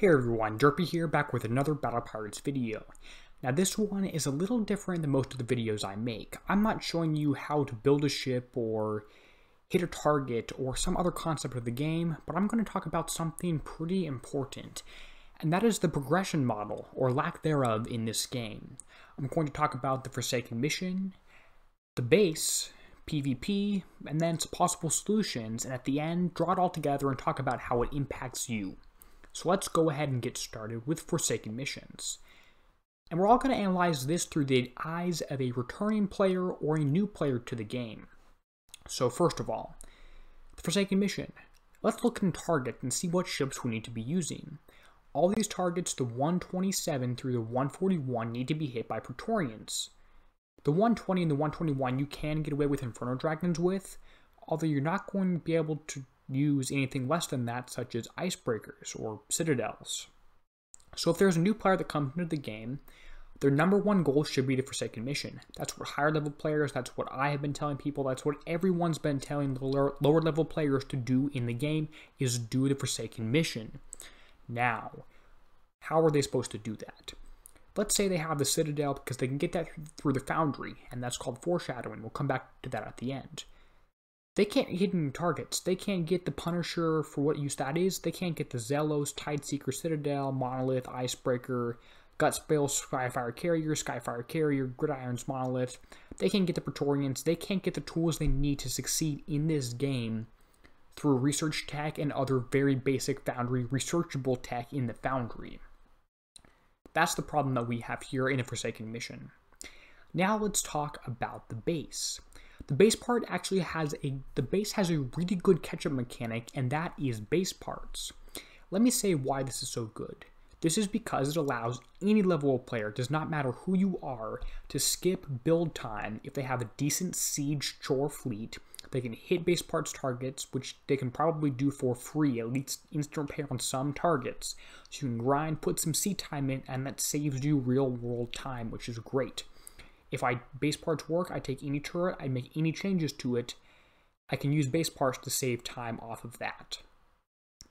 Hey everyone, Derpy here, back with another Battle Pirates video. Now this one is a little different than most of the videos I make. I'm not showing you how to build a ship or hit a target or some other concept of the game, but I'm going to talk about something pretty important, and that is the progression model, or lack thereof, in this game. I'm going to talk about the Forsaken mission, the base, PvP, and then some possible solutions, and at the end, draw it all together and talk about how it impacts you. So let's go ahead and get started with Forsaken missions. And we're all going to analyze this through the eyes of a returning player or a new player to the game. So first of all, the Forsaken mission. Let's look in target and see what ships we need to be using. All these targets, the 127 through the 141, need to be hit by Praetorians. The 120 and the 121 you can get away with Inferno Dragons with, although you're not going to be able to use anything less than that, such as icebreakers or citadels. So if there's a new player that comes into the game, their number one goal should be the Forsaken mission. That's what higher level players, that's what I have been telling people, that's what everyone's been telling the lower level players to do in the game, is do the Forsaken mission. Now, how are they supposed to do that? Let's say they have the citadel because they can get that through the foundry, and that's called foreshadowing. We'll come back to that at the end. They can't hit any targets. They can't get the Punisher for what use that is. They can't get the Zelos, Tideseeker, Citadel, Monolith, Icebreaker, Gutspell, Skyfire Carrier, Gridirons, Monolith. They can't get the Praetorians. They can't get the tools they need to succeed in this game through research tech and other very basic foundry researchable tech in the foundry. That's the problem that we have here in a Forsaken mission. Now let's talk about the base. The base part actually has a really good catch-up mechanic, and that is base parts. Let me say why this is so good. This is because it allows any level of player, does not matter who you are, to skip build time if they have a decent siege chore fleet. They can hit base parts targets, which they can probably do for free, at least instant repair on some targets. So you can grind, put some seat time in, and that saves you real world time, which is great. If base parts work, I take any turret, I make any changes to it, I can use base parts to save time off of that.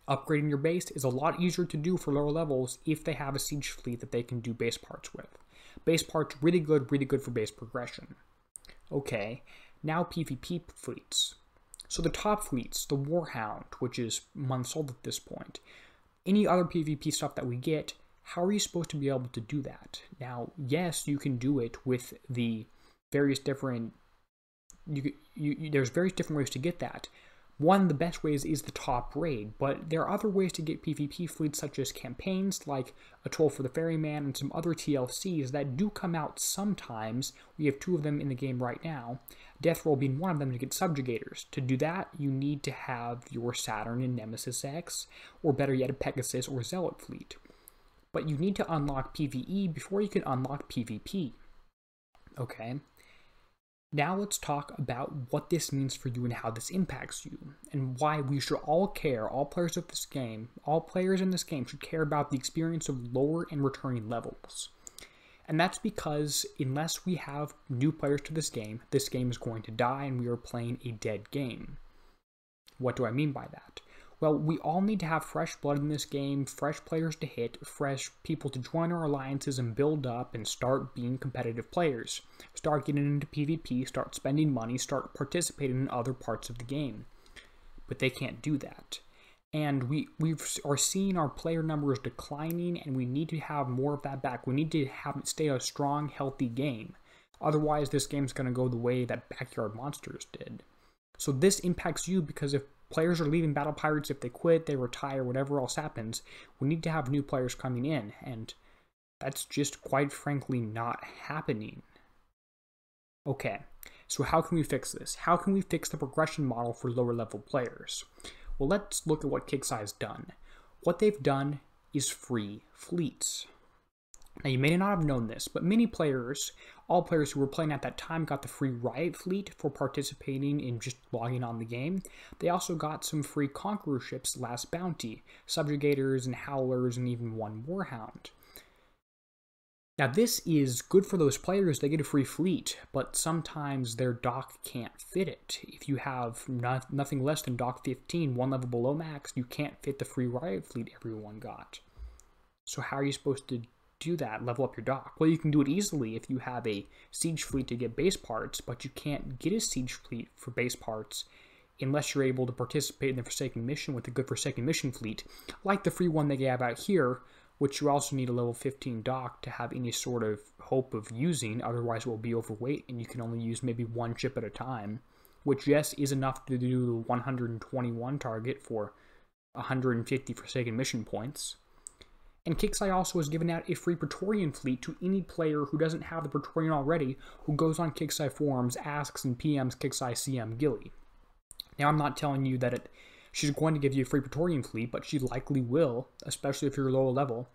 Upgrading your base is a lot easier to do for lower levels if they have a siege fleet that they can do base parts with. Base parts, really good for base progression. Okay, now PvP fleets. So the top fleets, the Warhound, which is months old at this point, any other PvP stuff that we get, how are you supposed to be able to do that? Now, yes, you can do it with the various different... there's various different ways to get that. One of the best ways is the top raid, but there are other ways to get PvP fleets, such as campaigns like A Toll for the Ferryman and some other TLCs that do come out sometimes. We have two of them in the game right now, Death Roll being one of them to get subjugators. To do that, you need to have your Saturn and Nemesis X, or better yet, a Pegasus or Zealot fleet. But you need to unlock PvE before you can unlock PvP. Okay, now let's talk about what this means for you and how this impacts you, and why we should all care, all players in this game should care about the experience of lower and returning levels. And that's because unless we have new players to this game is going to die and we are playing a dead game. What do I mean by that? Well, we all need to have fresh blood in this game, fresh players to hit, fresh people to join our alliances and build up and start being competitive players. Start getting into PvP, start spending money, start participating in other parts of the game. But they can't do that. And we are seeing our player numbers declining, and we need to have more of that back. We need to have it stay a strong, healthy game. Otherwise, this game's going to go the way that Backyard Monsters did. So this impacts you because if players are leaving Battle Pirates, if they quit, they retire, whatever else happens, we need to have new players coming in, and that's just quite frankly not happening. Okay, so how can we fix this? How can we fix the progression model for lower level players? Well, let's look at what Kixeye has done. What they've done is free fleets. Now, you may not have known this, but many players, all players who were playing at that time, got the free Riot fleet for participating in just logging on the game. They also got some free Conqueror ships, Last Bounty, Subjugators and Howlers, and even one Warhound. Now, this is good for those players. They get a free fleet, but sometimes their dock can't fit it. If you have nothing less than dock 15, one level below max, you can't fit the free Riot fleet everyone got. So how are you supposed to do that, level up your dock? Well, you can do it easily if you have a siege fleet to get base parts, but you can't get a siege fleet for base parts unless you're able to participate in the Forsaken mission with a good Forsaken mission fleet, like the free one they have out here, which you also need a level 15 dock to have any sort of hope of using, otherwise it will be overweight and you can only use maybe one ship at a time, which yes, is enough to do the 121 target for 150 Forsaken mission points. And Kixeye also has given out a free Praetorian fleet to any player who doesn't have the Praetorian already, who goes on Kixeye forums, asks and PMs Kixeye CM Gilly. Now, I'm not telling you that she's going to give you a free Praetorian fleet, but she likely will, especially if you're lower level.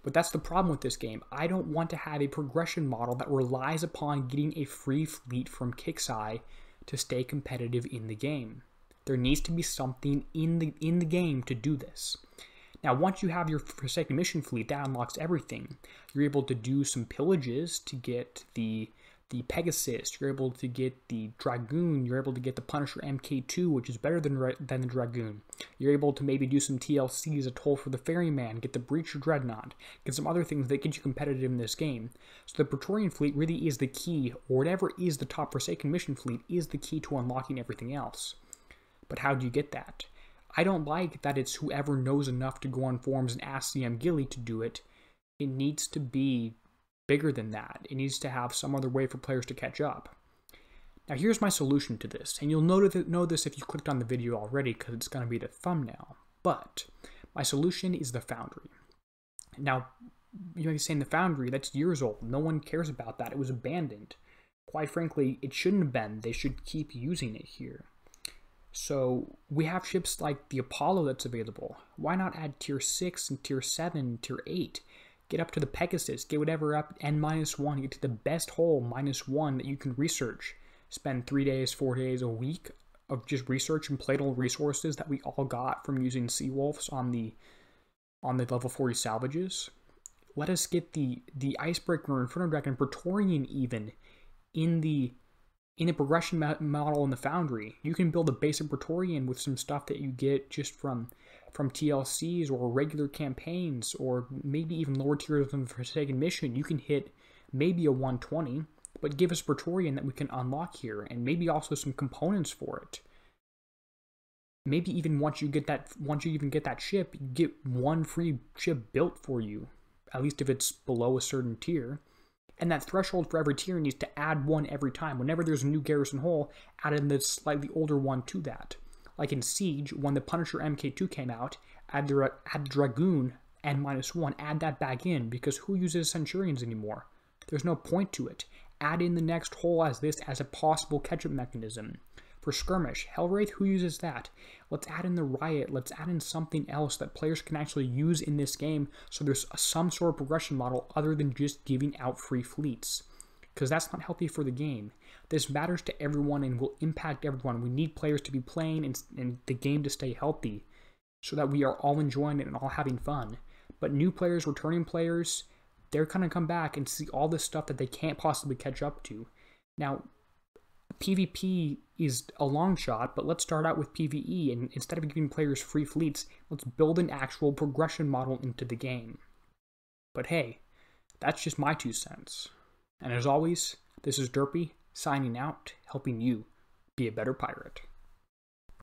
But that's the problem with this game. I don't want to have a progression model that relies upon getting a free fleet from Kixeye to stay competitive in the game. There needs to be something in the game to do this. Now, once you have your Forsaken mission fleet, that unlocks everything. You're able to do some pillages to get the Pegasus. You're able to get the Dragoon. You're able to get the Punisher MK2, which is better than the Dragoon. You're able to maybe do some TLCs, a toll for the Ferryman, get the Breacher Dreadnought, get some other things that get you competitive in this game. So the Praetorian fleet really is the key, or whatever is the top Forsaken mission fleet is the key to unlocking everything else. But how do you get that? I don't like that it's whoever knows enough to go on forums and ask CM Gilly to do it. It needs to be bigger than that. It needs to have some other way for players to catch up. Now here's my solution to this, and you'll know this if you clicked on the video already because it's going to be the thumbnail, but my solution is the Foundry. Now, you may be saying the Foundry, that's years old. No one cares about that. It was abandoned. Quite frankly, it shouldn't have been. They should keep using it here. So we have ships like the Apollo that's available. Why not add tier 6 and tier 7, tier 8? Get up to the Pegasus, get whatever up N-1, get to the best hull -1 that you can research. Spend 3 days, 4 days, a week of just research and Playdol resources that we all got from using Seawolves on the level 40 salvages. Let us get the Icebreaker, Inferno Dragon, Praetorian even in the progression model in the Foundry. You can build a basic Praetorian with some stuff that you get just from TLCs or regular campaigns, or maybe even lower tiers of the Forsaken mission. You can hit maybe a 120, but give us Praetorian that we can unlock here, and maybe also some components for it. Maybe even once you even get that ship, you get one free ship built for you, at least if it's below a certain tier. And that threshold for every tier needs to add one every time. Whenever there's a new garrison hull, add in the slightly older one to that. Like in Siege, when the Punisher MK2 came out, add Dragoon N-1, add that back in, because who uses Centurions anymore? There's no point to it. Add in the next hull as this as a possible catch-up mechanism. For Skirmish, Hellwraith, who uses that? Let's add in the Riot, let's add in something else that players can actually use in this game so there's some sort of progression model other than just giving out free fleets. Because that's not healthy for the game. This matters to everyone and will impact everyone. We need players to be playing and the game to stay healthy so that we are all enjoying it and all having fun. But new players, returning players, they're going to come back and see all this stuff that they can't possibly catch up to. Now, PvP is a long shot, but let's start out with PvE, and instead of giving players free fleets, let's build an actual progression model into the game. But hey, that's just my 2 cents. And as always, this is Derpy, signing out, helping you be a better pirate.